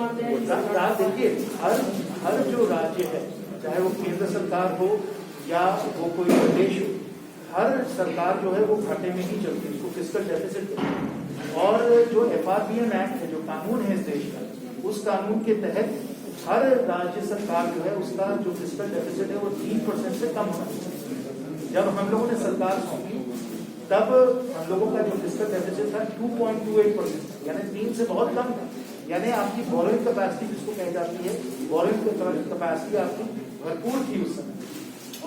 मानते हैं? देखिए, हर जो राज्य है, चाहे वो केंद्र सरकार हो या वो कोई प्रदेश हो, हर सरकार जो है वो घाटे में ही चलती है, उसको फिस्कल डेफिसिट। और जो FRBM एक्ट है, जो कानून है इस देश का, उस कानून के तहत हर राज्य सरकार जो है उसका जो फिस्कल डेफिसिट है वो 3% से कम होना चाहिए। जब हम लोगों ने सरकार सौंपी तब हम लोगों का जो फिस्कल डेफिसिट था 2.28%, यानी 3 से बहुत कम था। यानी आपकी बोरोइंग कैपेसिटी जिसको कही जाती है, बोरोइंग कैपेसिटी आपकी भरपूर थी उस समय।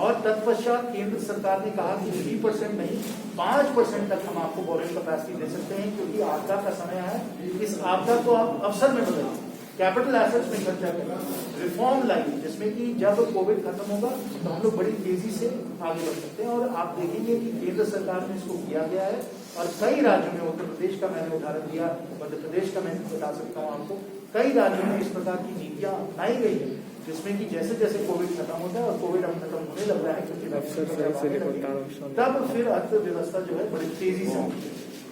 और तत्पश्चात केंद्र सरकार ने कहा कि 3% नहीं 5% तक हम आपको बोरोइंग कैपेसिटी दे सकते हैं, क्योंकि आपदा का समय है। इस आपदा को आप अवसर में बदलें, कैपिटल एसेट्स में खर्चा करें, रिफॉर्म लाइए, जिसमें कि जब कोविड खत्म होगा तो हम लोग बड़ी तेजी से आगे बढ़ सकते हैं। और आप देखेंगे कि केंद्र सरकार ने इसको किया गया है और कई राज्यों में, उत्तर प्रदेश का मैंने उदाहरण दिया, मध्य प्रदेश का मैं बता सकता हूँ आपको, कई राज्यों में इस प्रकार की नीतियां अपनाई गई है, जिसमें कि जैसे जैसे कोविड खत्म होता है, और कोविड अब खत्म होने लग रहा है क्योंकि तब फिर अर्थव्यवस्था जो है बड़ी तेजी से,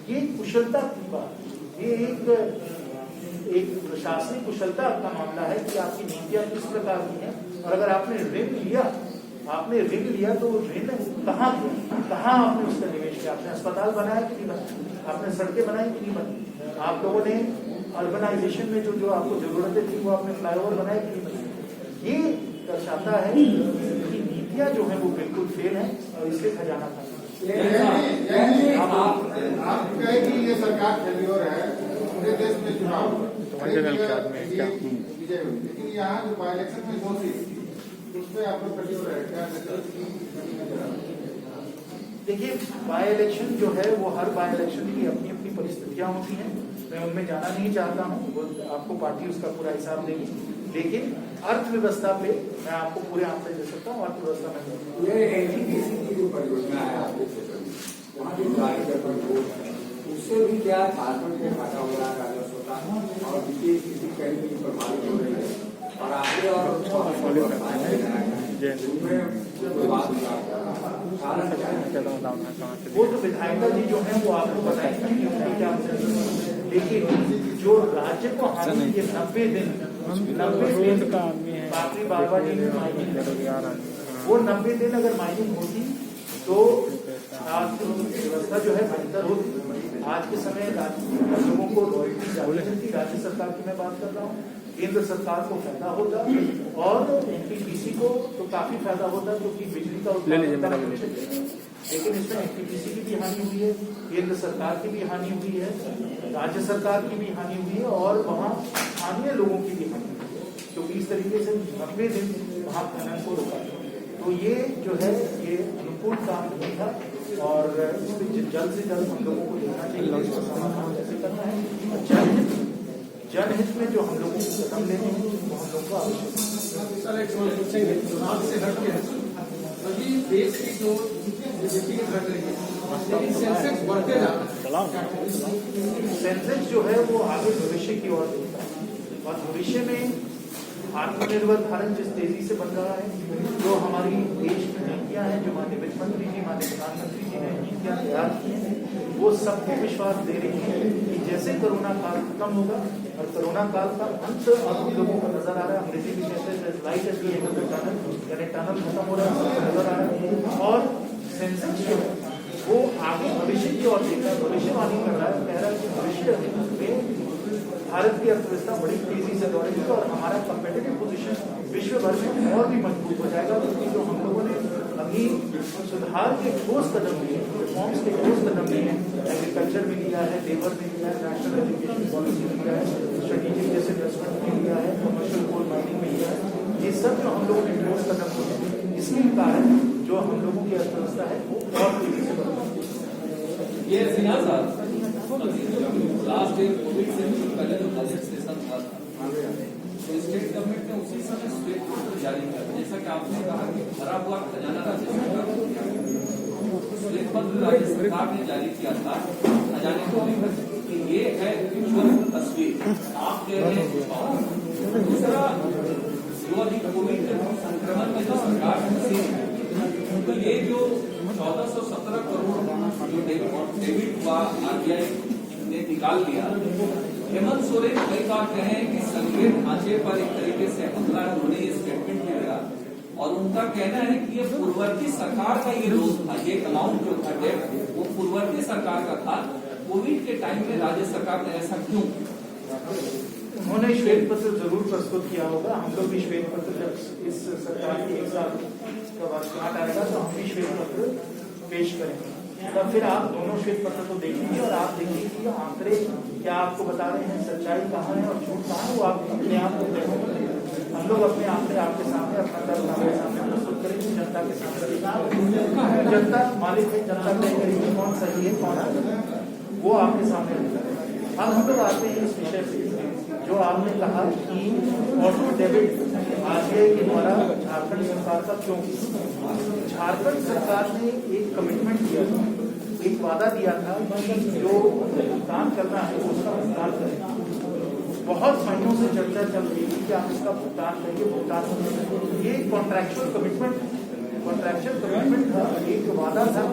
ये कुशलता की बात, ये एक प्रशासनिक कुशलता का मामला है कि आपकी नीतियां किस प्रकार की हैं। और अगर आपने ऋण लिया तो ऋण कहाँ आपने उसका निवेश किया? आपने अस्पताल बनाया कि नहीं बनाया? आपने सड़कें बनाई कि नहीं बनाई? आप लोगों ने अर्बनाइजेशन में जो आपको जरूरतें थी वो आपने फ्लाईओवर बनाए कि नहीं बनाए? ये दर्शाता है कि नीतियां जो है वो बिल्कुल फेल है और इससे खजाना था। आप कहे कि ये सरकार फेल्योर है, पूरे देश में चुनाव विजय हुई, लेकिन यहाँ जो बाई इलेक्शन में 2 सीट उस पर आपको फेल्योर है क्या? देखिए, बाई इलेक्शन जो है वो हर बाई इलेक्शन की अपनी अपनी परिस्थितियां होती हैं, मैं उनमें जाना नहीं चाहता हूँ, वो आपको पार्टी उसका पूरा हिसाब देगी। लेकिन अर्थव्यवस्था पे मैं आपको पूरे आंकड़े दे सकता हूँ। अर्थव्यवस्था में की जो परियोजना है आपके क्षेत्र में, वहाँ जो कार्य का परियोजना है उससे भी क्या झारखंड में घाटा हो रहा है राजस्व का, और वित्तीय स्थिति कहीं भी प्रभावित हो रही है, और आगे और वो तो विधायिका जी जो है वो आपको बताएंगे क्या। लेकिन जो राज्य को हानि के 90 दिन बाकी बाबा जी ने माइनिंग, वो 90 दिन अगर माइनिंग होती तो आज व्यवस्था जो है बेहतर होती। आज के समय लोगों को रॉयल्टी जारी मिलती, राज्य सरकार की मैं बात कर रहा हूँ, केंद्र सरकार को फायदा होता और NTPC को तो काफी फायदा होता, क्योंकि बिजली का उत्पादन, लेकिन इसमें NTPC की भी हानि हुई है, केंद्र सरकार की भी हानि हुई है, राज्य सरकार की भी हानि हुई है, और वहाँ स्थानीय लोगों की भी हानि हुई है, क्योंकि इस तरीके से 90 दिन वहाँ खनन को रोका। तो ये जो है ये अनुकूल काम नहीं था, और इसमें जल्द से जल्द हम लोगों को देखना चाहिए इसका समाधान कैसे करना है। जनहित में जो हम लोगों को कदम लेने हैं वो हम लोगों को आवश्यक है। देश की जो जीडीपी घट रही है, लेकिन सेंसेक्स बढ़ते जा रहा है। सेंसेक्स जो है वो आगे भविष्य की ओर देखता है, और भविष्य में आत्मनिर्भर भारत जिस तेजी से बन रहा है, जो हमारी देश की नीतियां हैं, जो माननीय वित्त मंत्री जी, माननीय प्रधानमंत्री जी ने नीतियां तैयार की हैं, वो सबको विश्वास दे रही है कि जैसे कोरोना काल खत्म होगा, और कोरोना काल का अंत अब हम लोगों को नजर आ रहा है, अंग्रेजी में कहते हैं light at the end of the tunnel, यानी टनल खत्म हो रहा है, नजर आ रहा है। और सेंसेक्स जो है वो आगे भविष्य की ओर देख रहा है, भविष्यवाणी कर रहा है, कह रहा है कि भविष्य में भारत की अर्थव्यवस्था बड़ी तेजी से दौड़ेगी और हमारा कंपेटिटिव पोजीशन विश्व भर में और भी मजबूत हो जाएगा, क्योंकि जो हम लोगों ने अभी सुधार के ठोस कदम लिए, रिफॉर्म्स के ठोस कदम लिए हैं, एग्रीकल्चर में लिया है, लेबर में लिया है, नेशनल एजुकेशन पॉलिसी में लिया है, स्ट्रेटेजिक डिसइन्वेस्टमेंट में लिया है, कमर्शियल कोल माइनिंग में लिया है, ये सब जो हम लोगों ने ठोस कदम लिए हैं, इसके कारण जो हम लोगों की अर्थव्यवस्था है वो और तेजी से बढ़ रही है। ये सिन्हा साहब लास्ट ईयर कोविड से पहले जो बजट सेशन था, तो स्टेट गवर्नमेंट ने उसी समय श्वेत पत्र जारी किया, जैसा कि आपने कहा कि भरा हुआ खजाना राज्य सरकार को दिया गया। श्वेत पत्र राज्य सरकार ने जारी किया था खजाने को लेकर कि ये है विजुअल तस्वीर, आप कह रहे हैं। दूसरा, जो अभी कोविड संक्रमण में जो सरकार फंसी, तो ये जो 1417 करोड़ जो डेबिट हुआ RBI ने निकाल लिया, हेमंत सोरेन कई बार कहे हैं कि संघीय ढांचे पर एक तरीके से हमला है, उन्होंने ये स्टेटमेंट दिया और उनका कहना है कि ये पूर्ववर्ती सरकार का ये रोज था, ये अमाउंट जो था डेट वो पूर्ववर्ती सरकार का था। कोविड के टाइम में राज्य सरकार ने ऐसा क्यों? उन्होंने श्वेत पत्र जरूर प्रस्तुत किया होगा। हम लोग भी श्वेत पत्र जब इस सरकार के 1 साल का वर्षगांठ आएगा तो हम भी श्वेत पत्र पेश करेंगे। तब फिर आप दोनों श्वेत पत्र को देखेंगे और आप देखेंगे कि आंकड़े क्या आपको बता रहे हैं, सच्चाई कहाँ है और झूठ कहाँ है, वो आप अपने आप को देखेंगे। हम लोग अपने आंकड़े आपके सामने, अपना दर्द आपके सामने प्रस्तुत करेंगे, जनता के सामने। जनता मालिक है, जनता तय करेगी कौन सही है कौन गलत है, वो आपके सामने रहेगा। अब हम लोग आते हैं इस विषय पे जो आपने कहा कि ऑटो डेबिट आरबीआई के द्वारा झारखंड सरकार का क्यों? झारखंड सरकार ने एक कमिटमेंट दिया था, एक वादा दिया था कि जो भुगतान करना है उसका भुगतान करें। बहुत महीनों से चर्चा चल रही थी कि आप इसका भुगतान करेंगे, भुगतान करेंगे। ये कॉन्ट्रैक्चुअल कमिटमेंट था, एक वादा था।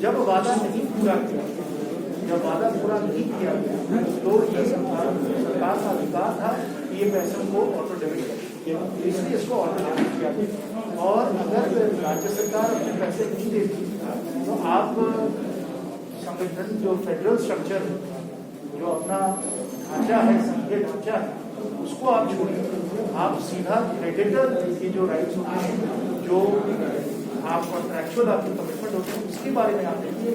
जब वादा नहीं पूरा किया, जब वादा पूरा नहीं किया गया तो ये सरकार का अधिकार था कि ये पैसों को ऑटो डेबिट करे, इसलिए इसको ऑटो डेबिट किया गया। और अगर राज्य सरकार अपने पैसे नहीं देती तो आप संगठन जो फेडरल स्ट्रक्चर है, जो अपना ढांचा है, संघीय ढांचा है, उसको आप छोड़िए। आप सीधा क्रेडिटर के जो राइट्स होते हैं, जो आप कॉन्ट्रैक्चुअल आपके कमिटमेंट होते हैं, उसके बारे में आप देखिए,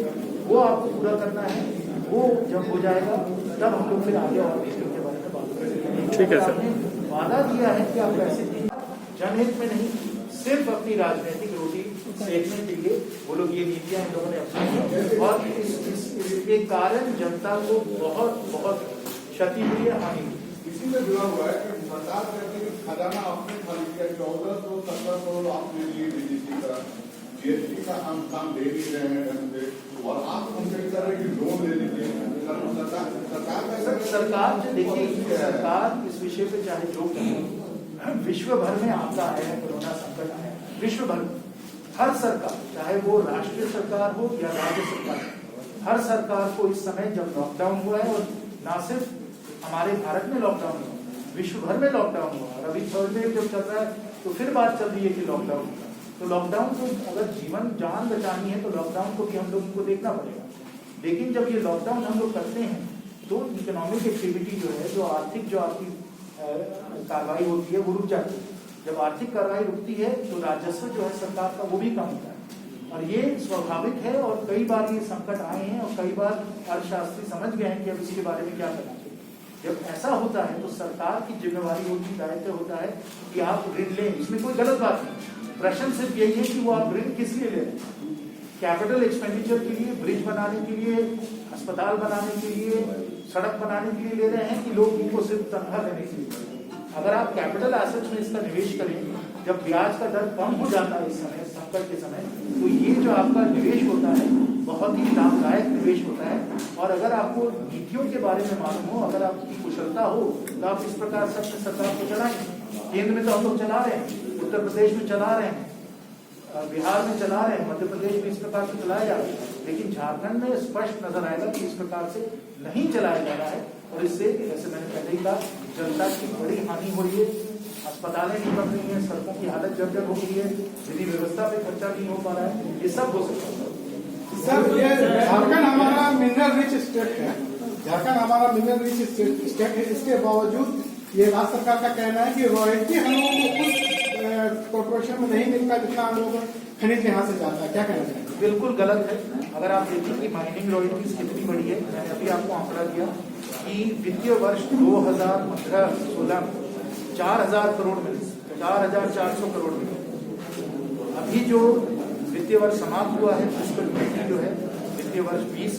वो आपको पूरा करना है। वो जब हो जाएगा तब हम लोग फिर आगे और विषयों के बारे में बात करेंगे। ठीक है सर। आपने वादा दिया है कि आप पैसे दें, जनहित में नहीं, सिर्फ अपनी राजनीतिक रोटी सेकने के लिए वो लोग ये नीतियां इन लोगों ने अपनाई और इसके कारण जनता को बहुत बहुत क्षति हुई है, हानि हुई। इसी में जुड़ा हुआ है कि सरकार कहती है खजाना आपने खाली किया, 1417 करोड़ आपने लिए डीजीसी का, जीएसटी का हम काम दे नहीं रहे हैं ढंग से, और आप उनसे कह रहे हैं कि लोन ले लीजिए। सरकार देखिए, सरकार इस विषय पे चाहे जो कहे, विश्व भर में आपदा आया है, कोरोना संकट आया है, विश्व भर में हर सरकार, चाहे वो राष्ट्रीय सरकार हो या राज्य सरकार, हर सरकार को इस समय जब लॉकडाउन हुआ है, और ना सिर्फ हमारे भारत में लॉकडाउन हुआ, विश्व भर में लॉकडाउन हुआ, और अभी थर्ड वेव जब चल रहा है तो फिर बात चल रही है कि लॉकडाउन। तो लॉकडाउन को अगर जीवन जान बचानी है तो लॉकडाउन को भी हम लोगों को देखना पड़ेगा। लेकिन जब ये लॉकडाउन हम लोग करते हैं तो इकोनॉमिक एक्टिविटी जो है, जो आर्थिक जो आपकी कार्रवाई होती है वो रुक जाती है। जब आर्थिक कार्रवाई रुकती है तो राजस्व जो है सरकार का वो भी कम होता है, और ये स्वाभाविक है। और कई बार ये संकट आए हैं और कई बार अर्थशास्त्री समझ गए हैं कि अब इसके बारे में क्या करना चाहिए। जब ऐसा होता है तो सरकार की जिम्मेवारी होती, दायित्व होता है कि आप ऋण लें, इसमें कोई गलत बात नहीं। प्रश्न सिर्फ यही है कि वो आप ऋण किस लिए ले रहे हैं? कैपिटल एक्सपेंडिचर के लिए, ब्रिज बनाने के लिए, अस्पताल बनाने के लिए, सड़क बनाने के लिए ले रहे हैं कि लोग इनको सिर्फ तनख्वाह देने के लिए? अगर आप कैपिटल एसेट्स में इसका निवेश करें, जब ब्याज का दर कम हो जाता है इस समय संकट के समय, तो ये जो आपका निवेश होता है बहुत ही लाभदायक निवेश होता है। और अगर आपको नीतियों के बारे में मालूम हो, अगर आपकी कुशलता हो, तो आप इस प्रकार से अपने सरकार को चलाएंगे। केंद्र में तो हम लोग चला रहे हैं, उत्तर प्रदेश में चला रहे हैं, बिहार में चला रहे हैं, मध्य प्रदेश में इस प्रकार से चलाया जा रहा है, लेकिन झारखंड में स्पष्ट नजर आएगा कि इस प्रकार से नहीं चलाया जा रहा है। और इससे, जैसे मैंने पहले ही कहा, जनता की बड़ी हानि हो रही है, अस्पतालें नहीं बन रही हैं, सड़कों की हालत जर्जर हो गई है, विधि व्यवस्था पे खर्चा नहीं हो पा रहा है, ये सब हो सकता है। सर, ये झारखंड हमारा मिनरल रिच स्टेट है, झारखंड हमारा मिनरल रिच स्टेट है, इसके बावजूद ये राज्य सरकार का कहना है कि रॉयल्टी हम लोगों को उस कॉर्पोरेशन में नहीं मिलता जितना हम लोग खनिज यहाँ से जाता है, क्या कहना चाहिए? बिल्कुल गलत है। अगर आप देखिए कि माइनिंग रॉयल्टीज कितनी बड़ी है, मैंने अभी आपको आंकड़ा दिया कि वित्तीय वर्ष 2015-16 में 4000 करोड़ मिले, 4400 करोड़ मिले। अभी जो वित्तीय वर्ष समाप्त हुआ है, फिस्कल 20 जो है वित्तीय वर्ष 20,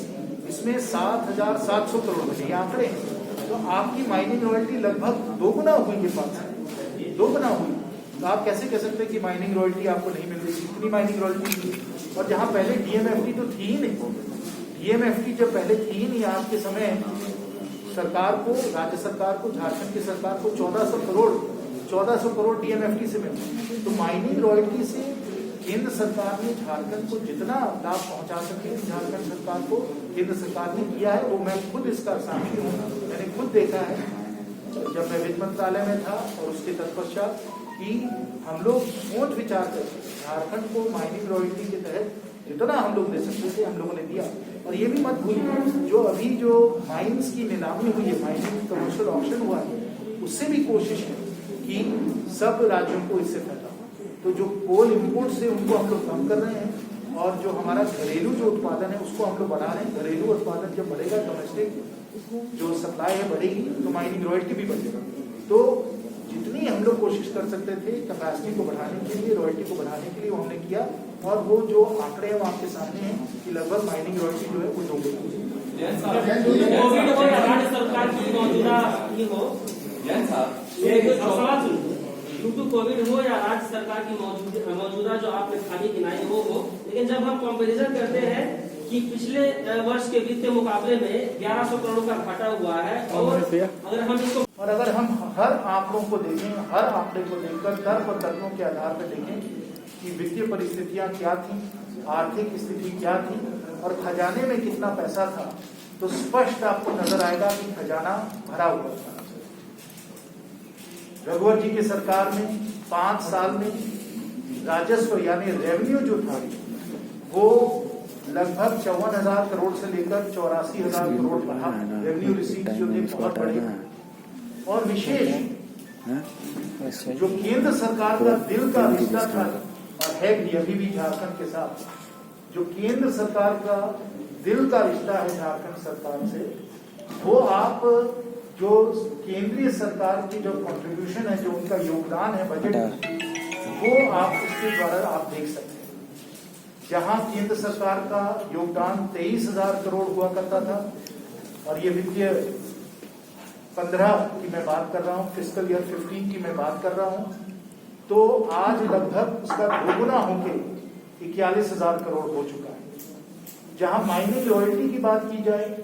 इसमें 7700 करोड़ मिले, ये आंकड़े। तो आपकी माइनिंग रॉयल्टी लगभग दोगुना हुई है, 5 साल 2 गुना हुई। तो आप कैसे कह सकते हैं कि माइनिंग रॉयल्टी आपको नहीं मिल रही? इतनी माइनिंग रॉयल्टी थी, और जहां पहले डीएमएफटी तो थी ही नहीं, डीएमएफटी जब पहले थी ही नहीं, आपके समय सरकार को, राज्य सरकार को, झारखंड की सरकार को 1400 करोड़ डीएमएफटी से मिलते। तो माइनिंग रॉयल्टी से केंद्र सरकार ने झारखंड को जितना लाभ पहुंचा सके झारखंड सरकार को केंद्र सरकार ने किया है, वो मैं खुद इसका साक्षी हूँ। मैंने खुद देखा है जब मैं वित्त मंत्रालय में था और उसके तत्पश्चात कि हम लोग सोच विचार करके झारखंड को माइनिंग रॉयल्टी के तहत जितना हम लोग दे सकते थे हम लोगों ने दिया। और ये भी मत भूलिए जो अभी जो माइंस की नीलामी हुई है, माइनिंग कमर्शियल ऑक्शन हुआ है, उससे भी कोशिश है कि सब राज्यों को इससे फायदा हो। तो जो कोल इम्पोर्ट से उनको हम लोग कम कर रहे हैं और जो हमारा घरेलू जो उत्पादन है उसको हम लोग बढ़ा रहे हैं। घरेलू उत्पादन जब बढ़ेगा, डोमेस्टिक जो सप्लाई है बढ़ेगी, तो माइनिंग रॉयल्टी भी बढ़ेगा। तो जितनी हम लोग कोशिश कर सकते थे कैपेसिटी को बढ़ाने के लिए, रॉयल्टी को बढ़ाने के लिए, वो हमने किया। और वो जो आंकड़े हैं वो आपके सामने हैं कि लगभग माइनिंग रॉयल्टी जो है वो 2 कोविड हो या राज्य सरकार की मौजूदा ये हो, क्योंकि कोविड हो या राज्य सरकार की मौजूदा जो आपने खानी गिनाई हो, लेकिन जब हम कंपैरिजन करते हैं कि पिछले वर्ष के वित्तीय मुकाबले में 1100 करोड़ का घाटा हुआ है, और अगर हम इसको अगर हम हर आंकड़ों को देखें, हर आंकड़े को देखकर तर्क और तर्कों के आधार पर देखें कि वित्तीय परिस्थितियां क्या थी, आर्थिक स्थिति क्या थी और खजाने में कितना पैसा था, तो स्पष्ट आपको नजर आएगा कि खजाना भरा हुआ था। रघुवर जी की सरकार में 5 साल में राजस्व यानी रेवेन्यू जो था वो लगभग 54,000 करोड़ से लेकर 84,000 करोड़ बढ़ा। रेवेन्यू रिसीट जो थे बहुत बड़े। और विशेष जो केंद्र सरकार का दिल का रिश्ता था और है भी अभी भी झारखंड के साथ, जो केंद्र सरकार का दिल का रिश्ता है झारखंड सरकार से, वो आप जो केंद्रीय सरकार की जो कंट्रीब्यूशन है, जो उनका योगदान है बजट में, वो आप इसके द्वारा आप देख सकते हैं। जहां केंद्र सरकार का योगदान 23,000 करोड़ हुआ करता था, और ये वित्तीय 15 की मैं बात कर रहा हूँ, फिस्कल ईयर 15 की मैं बात कर रहा हूँ, तो आज लगभग उसका दोगुना होके 41,000 करोड़ हो चुका है। जहां माइनिंग रॉयल्टी की बात की जाए,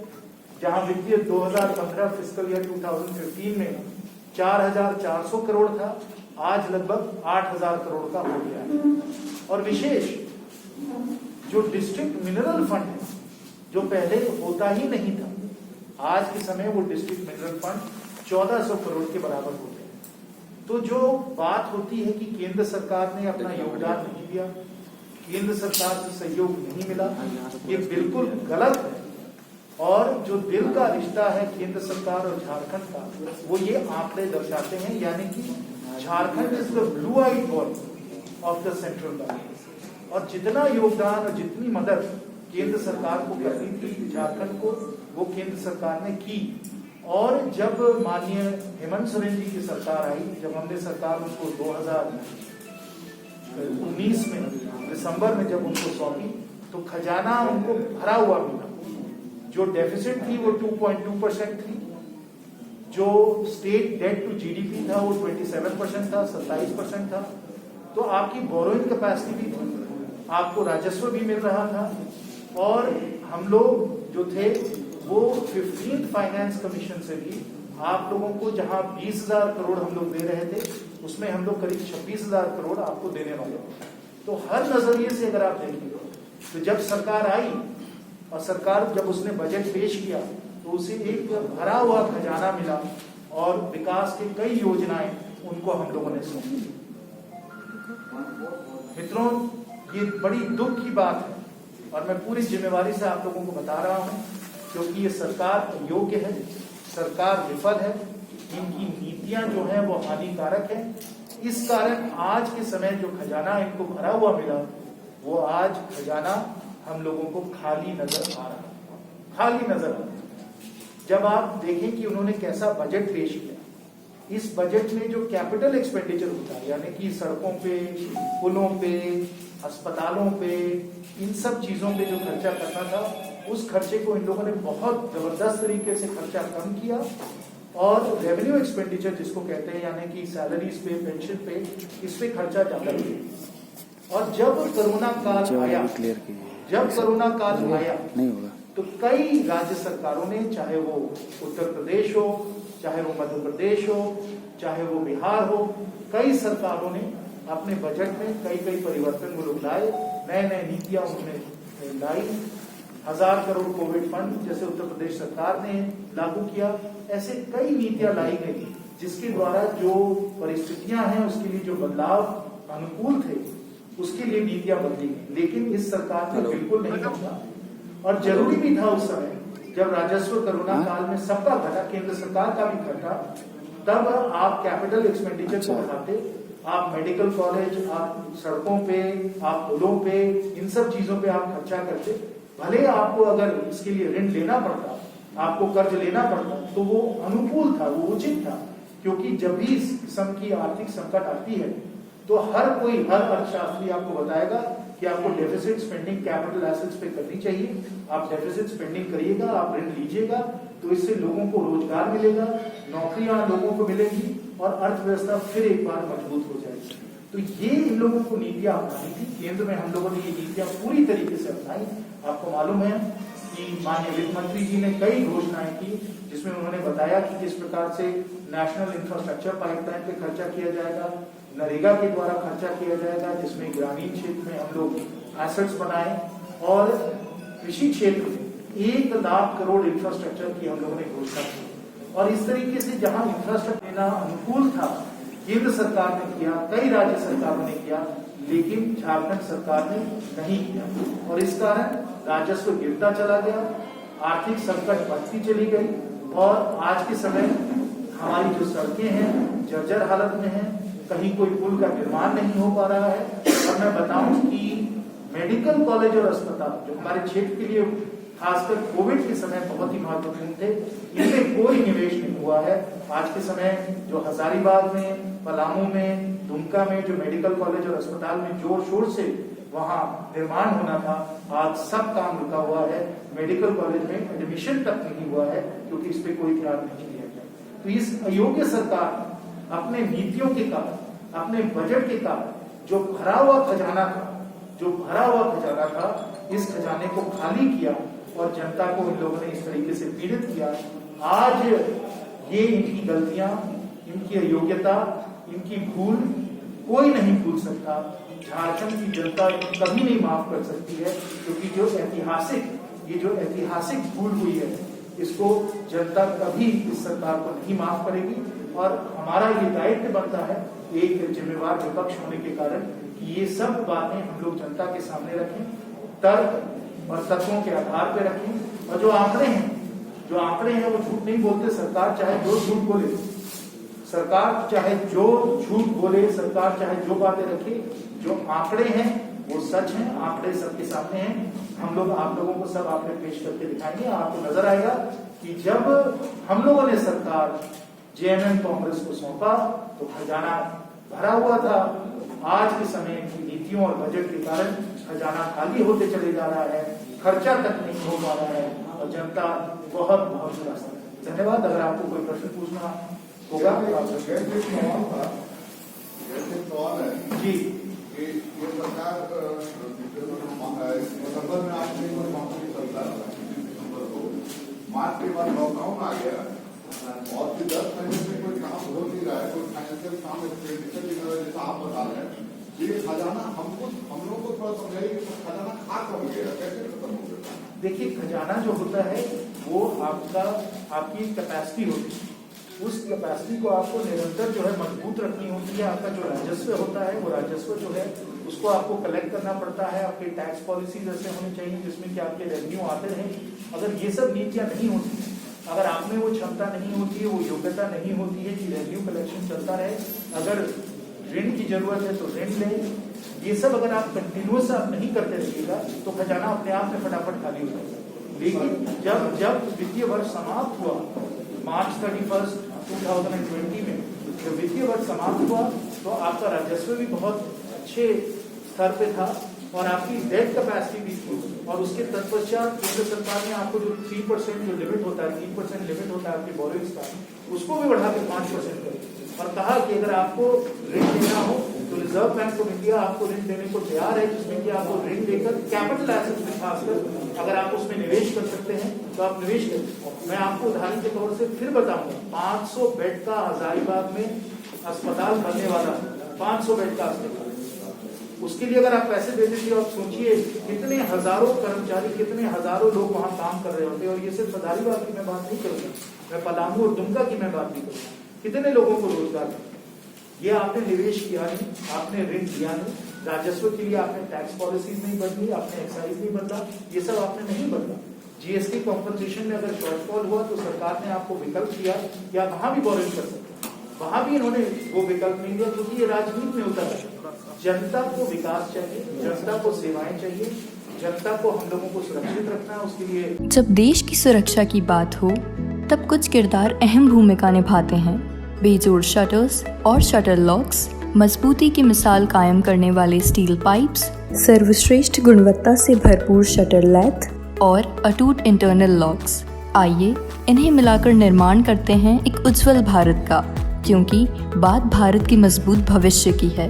जहां वित्तीय 2015 फिस्कल ईयर 2015 में 4,400 करोड़ था, आज लगभग 8,000 करोड़ का हो गया है। और विशेष जो डिस्ट्रिक्ट मिनरल फंड है, जो पहले होता ही नहीं था, आज के समय वो डिस्ट्रिक्ट मिनरल फंड 1400 करोड़ के बराबर हो गए। तो जो बात होती है कि केंद्र सरकार ने अपना योगदान नहीं दिया, केंद्र सरकार से सहयोग नहीं मिला, ये बिल्कुल गलत है। और जो दिल का रिश्ता है केंद्र सरकार और झारखंड का, वो ये आंकड़े दर्शाते हैं, यानी कि Jharkhand is the blue eyed boy of the central government. और जितना योगदान और जितनी मदद केंद्र सरकार को करनी थी झारखंड को, वो केंद्र सरकार ने की। और जब माननीय हेमंत सोरेन जी की सरकार आई, जब हमने सरकार उनको 2019 में दिसंबर में जब उनको सौंपी, तो खजाना उनको भरा हुआ मिला। जो डेफिसिट थी वो 2.2% थी, जो स्टेट डेट टू जीडीपी था वो 27% था, 27% था। तो आपकी बोरोइंग कैपेसिटी भी थी, आपको राजस्व भी मिल रहा था। और हम लोग जो थे वो 15th फाइनेंस कमीशन से भी आप लोगों को जहां 20,000 करोड़ हम लोग दे रहे थे, उसमें हम लोग करीब 26,000 करोड़ आपको देने वाले थे। तो हर नजरिए से अगर आप देखेंगे, तो जब सरकार आई और सरकार जब उसने बजट पेश किया, तो उसे एक भरा हुआ खजाना मिला और विकास की कई योजनाएं उनको हम लोगों ने सौंपी। मित्रों, ये बड़ी दुख की बात है और मैं पूरी जिम्मेवारी से आप लोगों को बता रहा हूं, क्योंकि ये सरकार योग्य है, सरकार विफल है, इनकी नीतियां जो है वो हानिकारक है। इस कारण आज के समय जो खजाना इनको भरा हुआ मिला, वो आज खजाना हम लोगों को खाली नजर आ रहा है, खाली नजर आ रहा है। जब आप देखें कि उन्होंने कैसा बजट पेश किया, इस बजट में जो कैपिटल एक्सपेंडिचर होता है, यानी कि सड़कों पे, पुलों पे, अस्पतालों पे, इन सब चीजों पे जो खर्चा करना था, उस खर्चे को इन लोगों ने बहुत जबरदस्त तरीके से खर्चा कम किया। और रेवेन्यू एक्सपेंडिचर जिसको कहते हैं, यानी कि सैलरीज पे, पेंशन पे, इस पे खर्चा ज्यादा किया। और जब कोरोना काल आया, तो कई राज्य सरकारों ने, चाहे वो उत्तर प्रदेश हो, चाहे वो मध्य प्रदेश हो, चाहे वो बिहार हो, कई सरकारों ने अपने बजट में कई परिवर्तन वो लोग लाए, नए नीतियां उन्होंने लाई। 1000 करोड़ कोविड फंड जैसे उत्तर प्रदेश सरकार ने लागू किया, ऐसे कई नीतियां लाई गई जिसके द्वारा जो परिस्थितियां हैं उसके लिए जो बदलाव अनुकूल थे उसके लिए नीतियां बदली गई। लेकिन इस सरकार ने बिल्कुल नहीं बदला, और जरूरी भी था उस समय जब राजस्व कोरोना काल में सबका घटा, केंद्र सरकार का भी घटा, तब आप कैपिटल एक्सपेंडिचर को बढ़ाते, आप मेडिकल कॉलेज, आप सड़कों पे, आप पुलों पे, इन सब चीजों पे आप खर्चा करते। भले आपको अगर इसके लिए ऋण लेना पड़ता, आपको कर्ज लेना पड़ता, तो वो अनुकूल था, वो उचित था, क्योंकि जब भी इस किस्म की आर्थिक संकट आती है तो हर अर्थशास्त्री आपको बताएगा कि आपको डेफिसिट स्पेंडिंग कैपिटल एसेट्स पे करनी चाहिए। आप डेफिसिट स्पेंडिंग करिएगा, आप ऋण लीजिएगा, तो इससे लोगों को रोजगार मिलेगा, नौकरियां लोगों को मिलेगी और अर्थव्यवस्था फिर एक बार मजबूत हो जाएगी। तो ये इन लोगों को नीतियां अपनाई थी। केंद्र में हम लोगों ने ये नीतियां पूरी तरीके से अपनाई। आपको मालूम है कि माननीय वित्त मंत्री जी ने कई घोषणाएं की जिसमें उन्होंने बताया कि किस प्रकार से नेशनल इंफ्रास्ट्रक्चर पाइपलाइन पे खर्चा किया जाएगा, नरेगा के द्वारा खर्चा किया जाएगा, जिसमें ग्रामीण क्षेत्र में हम लोग एसेट्स बनाए, और कृषि क्षेत्र में 1 लाख करोड़ इंफ्रास्ट्रक्चर की हम लोगों ने घोषणा की। और इस तरीके से जहां इंफ्रास्ट्रक्चर देना अनुकूल था केंद्र सरकार ने किया, कई राज्य सरकारों ने किया, लेकिन झारखंड सरकार ने नहीं किया, और इस कारण राजस्व गिरता चला गया, आर्थिक संकट बढ़ती चली गई, और आज के समय हमारी जो सड़कें हैं जर्जर हालत में हैं, कहीं कोई पुल का निर्माण नहीं हो पा रहा है। और मैं बताऊं कि मेडिकल कॉलेज और अस्पताल जो हमारे क्षेत्र के लिए खासकर कोविड के समय बहुत ही महत्वपूर्ण थे, इनमें कोई निवेश नहीं हुआ है। आज के समय जो हजारीबाग में, पलामू में, दुमका में जो मेडिकल कॉलेज और अस्पताल में जोर शोर से वहां निर्माण होना था, आज सब काम रुका हुआ है। मेडिकल कॉलेज में एडमिशन तक नहीं हुआ है क्योंकि इस पे कोई ध्यान नहीं दिया गया। तो इस अयोग्य सरकार अपने नीतियों के कारण, अपने बजट के कारण जो भरा हुआ खजाना था, इस खजाने को खाली किया और जनता को इन लोगों ने इस तरीके से पीड़ित किया। आज ये इनकी गलतियां, इनकी अयोग्यता, इनकी भूल कोई नहीं भूल सकता। झारखंड की जनता कभी नहीं माफ कर सकती है, क्योंकि जो ऐतिहासिक भूल हुई है इसको जनता कभी इस सरकार को नहीं माफ करेगी। और हमारा ये दायित्व बनता है एक जिम्मेवार विपक्ष होने के कारण कि ये सब बातें हम लोग जनता के सामने रखें, तर्क और तथ्यों के आधार पर रखें। और जो आंकड़े हैं वो झूठ नहीं बोलते। सरकार चाहे जो झूठ बोले, सरकार चाहे जो बातें रखे, जो आंकड़े हैं वो सच हैं, आंकड़े सबके सामने हैं। हम लोग आप लोगों को सब आपने पेश करके दिखाएंगे। आपको नजर आएगा कि जब हम लोगों ने सरकार जेएमएम कांग्रेस को सौंपा तो खजाना भरा हुआ था। आज के समय की नीतियों और बजट के कारण खजाना खाली होते चले जा रहा है, खर्चा तक नहीं हो पा रहा है और जनता बहुत उदास है। धन्यवाद। अगर आपको कोई प्रश्न पूछना होगा तो आप सवाल है जी। कि ये सरकार दिसंबर में आपने दिसंबर को, मार्च के बाद लॉकडाउन आ गया और फिर 10 महीने से कोई काम हो नहीं रहा है, कोई फाइनेंशियल काम एक्सपेंडिचर नहीं हो रहा है, जैसा आप बता रहे हैं। ये खजाना हम लोग को थोड़ा समझाइए कि खजाना खा कम गया, कैसे खत्म हो गया? देखिए, खजाना जो होता है वो आपकी कैपेसिटी होती है। उस कैपेसिटी को आपको निरंतर जो है मजबूत रखनी होती है। आपका जो राजस्व होता है वो राजस्व जो है उसको आपको कलेक्ट करना पड़ता है। आपके टैक्स पॉलिसीज ऐसे होनी चाहिए जिसमें कि आपके रेवेन्यू आते रहें। अगर ये सब नीतियां नहीं होती, अगर आप में वो क्षमता नहीं होती है, वो योग्यता नहीं होती है कि रेवेन्यू कलेक्शन चलता रहे, अगर ऋण की जरूरत है तो ऋण लें, ये सब अगर आप कंटिन्यूस आप नहीं करते रहिएगा तो खजाना अपने आप में फटाफट खाली हो जाएगा। लेकिन जब वित्तीय वर्ष समाप्त हुआ मार्च 31 2020 में, जब वित्तीय वर्ष समाप्त हुआ तो आपका राजस्व भी बहुत अच्छे स्तर पे था और आपकी डेट कैपेसिटी भी थी। और उसके तत्पश्चात केंद्र सरकार ने आपको जो 3% जो लिमिट होता है, 3% लिमिट होता है आपके बोरिंग्स का, उसको भी बढ़ा के 5% कर और कहा कि अगर आपको ऋण लेना हो तो रिजर्व बैंक ऑफ इंडिया आपको ऋण देने को तैयार है, जिसमें कि आपको ऋण देकर कैपिटल एसेट्स में खासकर अगर आप उसमें निवेश कर सकते हैं तो आप निवेश करें। मैं आपको उदाहरण के तौर से फिर बताऊंगा, 500 बेड का हजारीबाग में अस्पताल बनने वाला, 500 बेड का अस्पताल, उसके लिए अगर आप पैसे दे देते हो, आप सोचिए कितने हजारों कर्मचारी, कितने हजारों लोग वहां काम कर रहे होते। और ये सिर्फ हजारीबाग की मैं बात नहीं करूंगा, मैं पलामू और दुमका की मैं बात नहीं करूंगा, कितने लोगों को रोजगार मिला। ये आपने निवेश किया नहीं, आपने ऋण लिया नहीं, राजस्व के लिए आपने टैक्स पॉलिसीज नहीं बदली, आपने एक्साइज नहीं बदला, ये सब आपने नहीं बदला। जीएसटी कॉम्पनसेशन में अगर शॉर्टफॉल हुआ तो सरकार ने आपको विकल्प दिया कि आप वहां भी बोरिंग कर सकते हैं, वहां भी इन्होंने वो विकल्प नहीं दिया, क्योंकि ये राजनीति में उतर है। जनता को विकास चाहिए, जनता को सेवाएं चाहिए, जनता को हम लोगों को सुरक्षित रखना है, उसके लिए जब देश की सुरक्षा की बात हो तब कुछ किरदार अहम भूमिका निभाते हैं। बेजोड़ शटर्स और शटर लॉक्स, मजबूती की मिसाल कायम करने वाले स्टील पाइप्स, सर्वश्रेष्ठ गुणवत्ता से भरपूर शटर लैथ और अटूट इंटरनल लॉक्स। आइए इन्हें मिलाकर निर्माण करते हैं एक उज्जवल भारत का, क्योंकि बात भारत की मजबूत भविष्य की है।